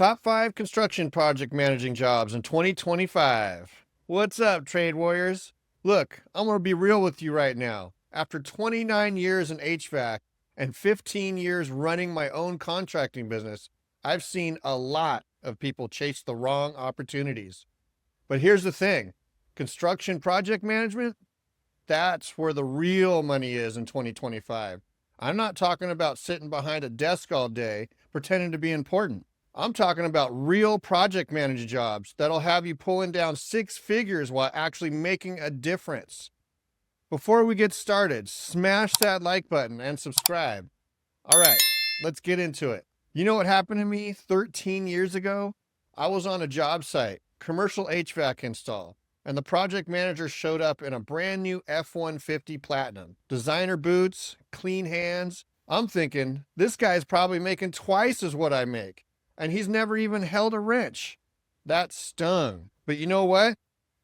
Top 5 construction project managing jobs in 2025. What's up, trade warriors? Look, I'm going to be real with you right now. After 29 years in HVAC and 15 years running my own contracting business, I've seen a lot of people chase the wrong opportunities. But here's the thing, construction project management, that's where the real money is in 2025. I'm not talking about sitting behind a desk all day pretending to be important. I'm talking about real project manager jobs that'll have you pulling down 6 figures while actually making a difference. Before we get started, smash that like button and subscribe. All right, let's get into it. You know what happened to me 13 years ago? I was on a job site, commercial HVAC install, and the project manager showed up in a brand new F-150 Platinum. Designer boots, clean hands. I'm thinking, this guy's probably making twice as what I make, and he's never even held a wrench. That stung. But you know what?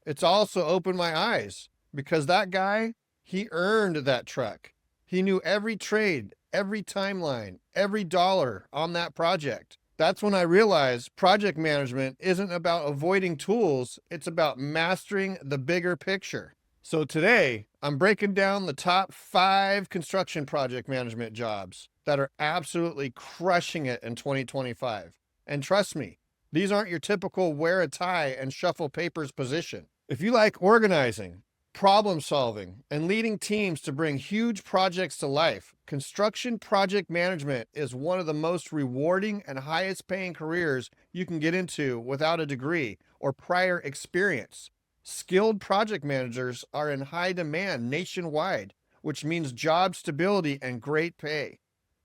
It's also opened my eyes, because that guy, he earned that truck. He knew every trade, every timeline, every dollar on that project. That's when I realized project management isn't about avoiding tools, it's about mastering the bigger picture. So today, I'm breaking down the top 5 construction project management jobs that are absolutely crushing it in 2025. And trust me, these aren't your typical wear a tie and shuffle papers position. If you like organizing, problem solving, and leading teams to bring huge projects to life, construction project management is one of the most rewarding and highest paying careers you can get into without a degree or prior experience. Skilled project managers are in high demand nationwide, which means job stability and great pay.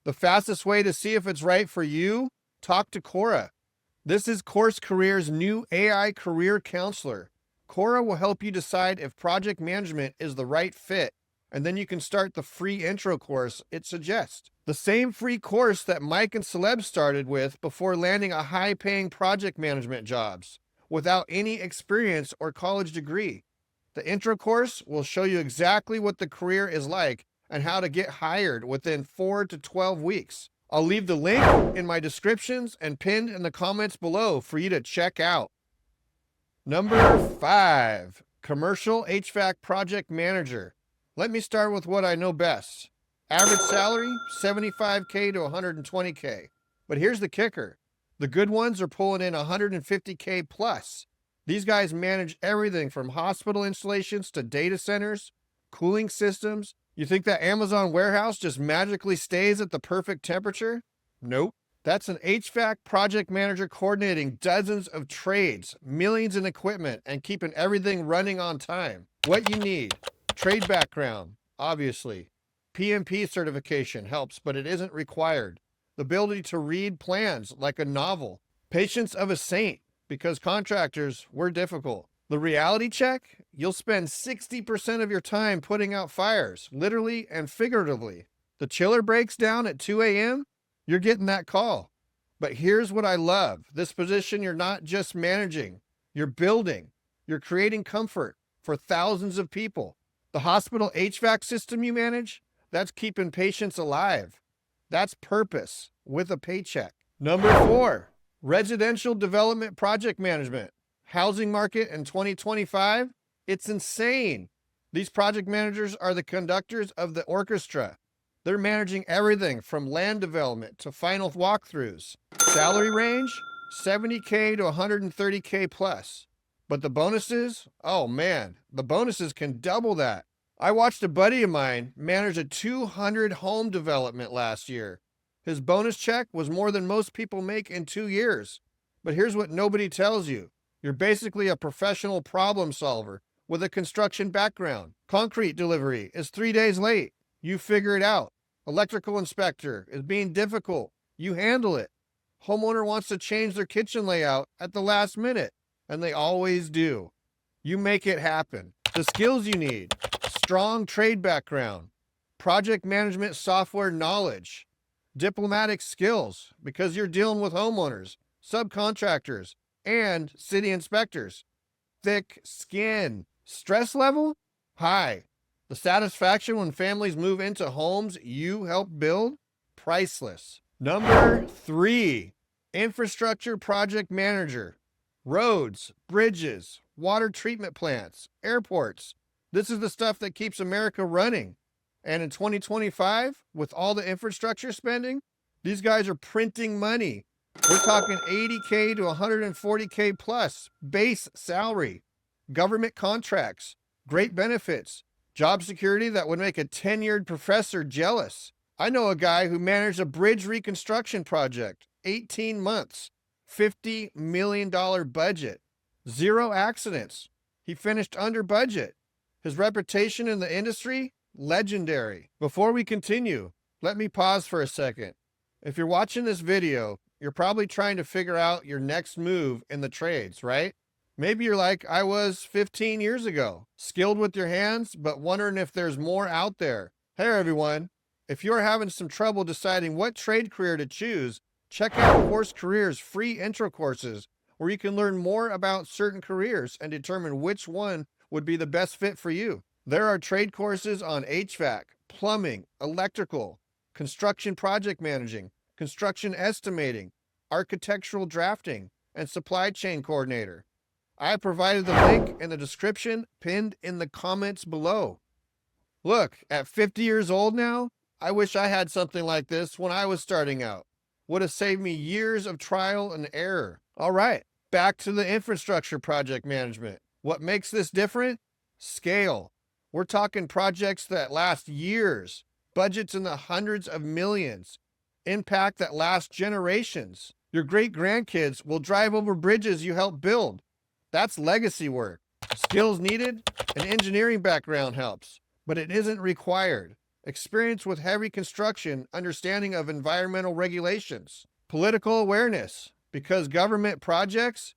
The fastest way to see if it's right for you? Talk to Coura. This is Course Career's new AI career counselor. Coura will help you decide if project management is the right fit, and then you can start the free intro course it suggests. The same free course that Mike and Celeb started with before landing a high-paying project management jobs, without any experience or college degree. The intro course will show you exactly what the career is like and how to get hired within 4 to 12 weeks. I'll leave the link in my descriptions and pinned in the comments below for you to check out. Number 5, commercial HVAC project manager. Let me start with what I know best. Average salary, $75K to $120K. But here's the kicker. The good ones are pulling in $150K plus. These guys manage everything from hospital installations to data centers, cooling systems. You think that Amazon warehouse just magically stays at the perfect temperature? Nope. That's an HVAC project manager coordinating dozens of trades, millions in equipment, and keeping everything running on time. What you need: trade background, obviously. PMP certification helps, but it isn't required. The ability to read plans like a novel. Patience of a saint, because contractors, we're difficult. The reality check: you'll spend 60% of your time putting out fires, literally and figuratively. The chiller breaks down at 2 a.m., you're getting that call. But here's what I love. This position, you're not just managing, you're building. You're creating comfort for thousands of people. The hospital HVAC system you manage, that's keeping patients alive. That's purpose with a paycheck. Number 4, residential development project management. Housing market in 2025, it's insane. These project managers are the conductors of the orchestra. They're managing everything from land development to final walkthroughs. Salary range, $70K to $130K plus. But the bonuses, oh man, the bonuses can double that. I watched a buddy of mine manage a 200 home development last year. His bonus check was more than most people make in 2 years. But here's what nobody tells you. You're basically a professional problem solver with a construction background. Concrete delivery is 3 days late. You figure it out. Electrical inspector is being difficult. You handle it. Homeowner wants to change their kitchen layout at the last minute, and they always do. You make it happen. The skills you need: strong trade background, project management software knowledge, diplomatic skills, because you're dealing with homeowners, subcontractors, and city inspectors. Thick skin. Stress level? High. The satisfaction when families move into homes you help build? Priceless. Number 3, Infrastructure project manager. Roads, bridges, water treatment plants, airports. This is the stuff that keeps America running. And in 2025, with all the infrastructure spending, these guys are printing money. We're talking 80K to 140K plus base salary, government contracts, great benefits, job security that would make a tenured professor jealous. I know a guy who managed a bridge reconstruction project, 18 months, $50 million budget, 0 accidents. He finished under budget. His reputation in the industry, legendary. Before we continue, let me pause for a second. If you're watching this video, you're probably trying to figure out your next move in the trades, right? Maybe you're like I was 15 years ago, skilled with your hands, but wondering if there's more out there. Hey everyone, if you're having some trouble deciding what trade career to choose, check out Course Careers' free intro courses, where you can learn more about certain careers and determine which one would be the best fit for you. There are trade courses on HVAC, plumbing, electrical, construction project managing, construction estimating, architectural drafting, and supply chain coordinator. I provided the link in the description pinned in the comments below. Look, at 50 years old now, I wish I had something like this when I was starting out. Would have saved me years of trial and error. All right, back to the infrastructure project management. What makes this different? Scale. We're talking projects that last years, budgets in the hundreds of millions, impact that last generations. Your great-grandkids will drive over bridges you helped build. That's legacy work. Skills needed? An engineering background helps, but it isn't required. Experience with heavy construction, understanding of environmental regulations, political awareness, because government projects,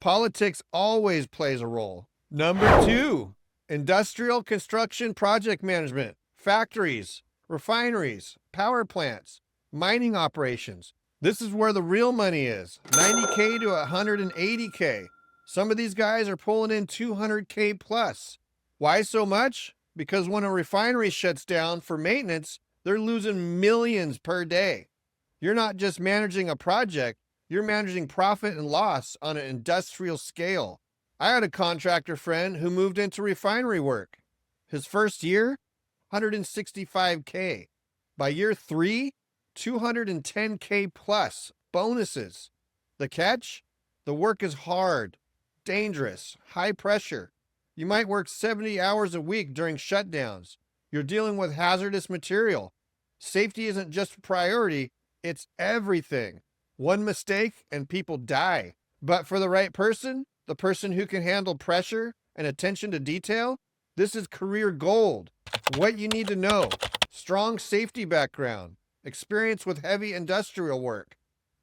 politics always plays a role. Number 2, industrial construction project management, factories, refineries, power plants, mining operations. This is where the real money is, 90K to 180K. Some of these guys are pulling in 200K plus. Why so much? Because when a refinery shuts down for maintenance, they're losing millions per day. You're not just managing a project, you're managing profit and loss on an industrial scale. I had a contractor friend who moved into refinery work. His first year, 165K. By year 3, 210K plus bonuses. The catch? The work is hard, dangerous, high pressure. You might work 70 hours a week during shutdowns. You're dealing with hazardous material. Safety isn't just a priority, it's everything. One mistake and people die. But for the right person, the person who can handle pressure and attention to detail, this is career gold. What you need to know: strong safety background, experience with heavy industrial work,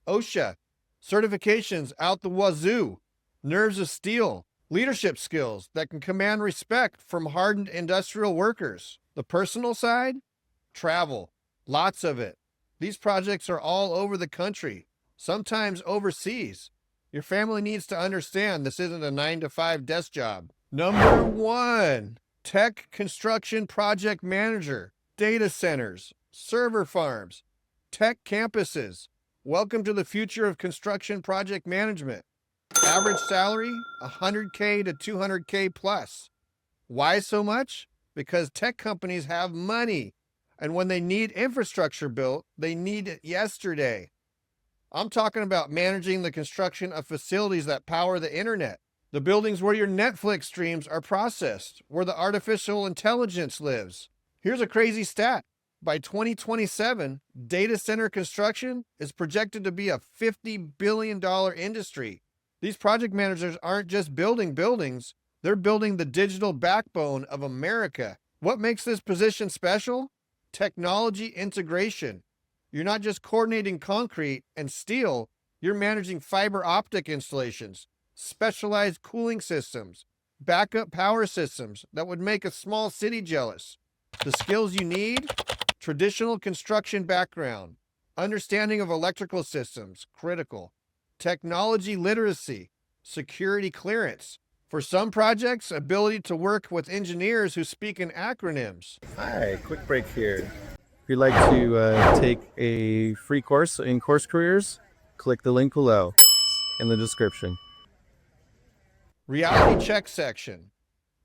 OSHA, certifications out the wazoo, nerves of steel, leadership skills that can command respect from hardened industrial workers. The personal side? Travel. Lots of it. These projects are all over the country, sometimes overseas. Your family needs to understand this isn't a 9-to-5 desk job. Number 1, tech construction project manager, data centers, server farms, tech campuses. Welcome to the future of construction project management. Average salary, 100K to 200K plus. Why so much? Because tech companies have money, and when they need infrastructure built, they need it yesterday. I'm talking about managing the construction of facilities that power the internet, the buildings where your Netflix streams are processed, where the artificial intelligence lives. Here's a crazy stat. By 2027, data center construction is projected to be a $50 billion industry. These project managers aren't just building buildings, they're building the digital backbone of America. What makes this position special? Technology integration. You're not just coordinating concrete and steel, you're managing fiber optic installations, specialized cooling systems, backup power systems that would make a small city jealous. The skills you need: traditional construction background, understanding of electrical systems, critical, technology literacy, security clearance. For some projects, ability to work with engineers who speak in acronyms. Hi, quick break here. If you'd like to take a free course in Course Careers, click the link below in the description. Reality check section.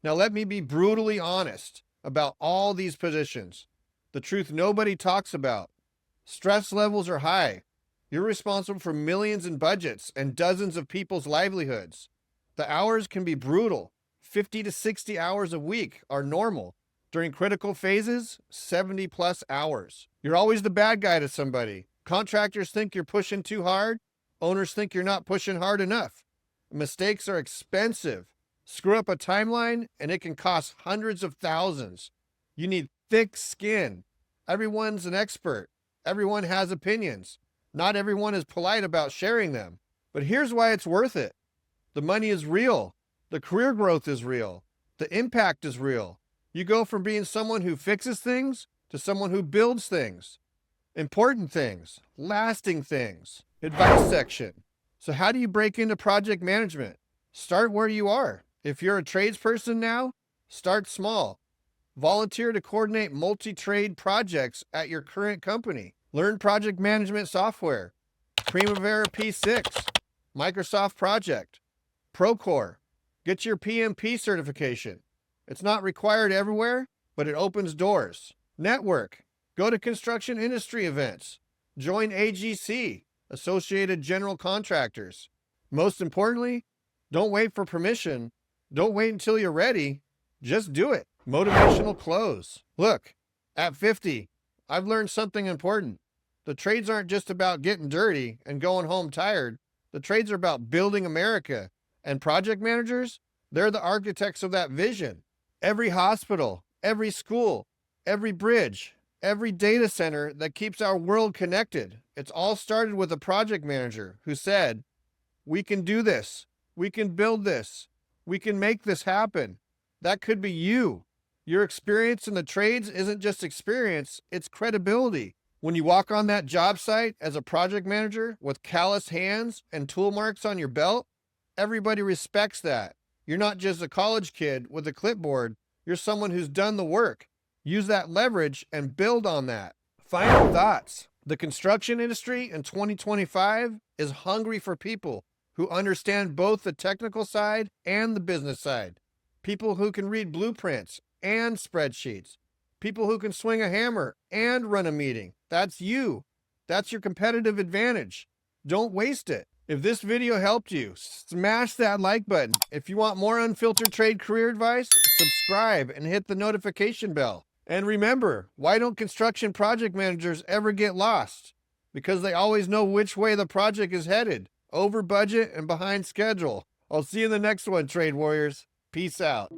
Now let me be brutally honest about all these positions. The truth nobody talks about. Stress levels are high. You're responsible for millions in budgets and dozens of people's livelihoods. The hours can be brutal. 50 to 60 hours a week are normal. During critical phases, 70 plus hours. You're always the bad guy to somebody. Contractors think you're pushing too hard. Owners think you're not pushing hard enough. Mistakes are expensive. Screw up a timeline and it can cost hundreds of thousands. You need thick skin. Everyone's an expert. Everyone has opinions. Not everyone is polite about sharing them. But here's why it's worth it. The money is real. The career growth is real. The impact is real. You go from being someone who fixes things to someone who builds things. Important things. Lasting things. Advice section. So how do you break into project management? Start where you are. If you're a tradesperson now, start small. Volunteer to coordinate multi-trade projects at your current company. Learn project management software. Primavera P6, Microsoft Project, Procore. Get your PMP certification. It's not required everywhere, but it opens doors. Network. Go to construction industry events. Join AGC, Associated General Contractors. Most importantly, don't wait for permission. Don't wait until you're ready. Just do it. Motivational close. Look, at 50, I've learned something important. The trades aren't just about getting dirty and going home tired. The trades are about building America. And project managers, they're the architects of that vision. Every hospital, every school, every bridge, every data center that keeps our world connected. It's all started with a project manager who said, we can do this. We can build this. We can make this happen. That could be you. Your experience in the trades isn't just experience, it's credibility. When you walk on that job site as a project manager with calloused hands and tool marks on your belt, everybody respects that. You're not just a college kid with a clipboard. You're someone who's done the work. Use that leverage and build on that. Final thoughts. The construction industry in 2025 is hungry for people who understand both the technical side and the business side. People who can read blueprints and spreadsheets. People who can swing a hammer and run a meeting. That's you. That's your competitive advantage. Don't waste it. If this video helped you, smash that like button. If you want more unfiltered trade career advice, subscribe and hit the notification bell. And remember, why don't construction project managers ever get lost? Because they always know which way the project is headed, over budget and behind schedule. I'll see you in the next one, Trade Warriors. Peace out.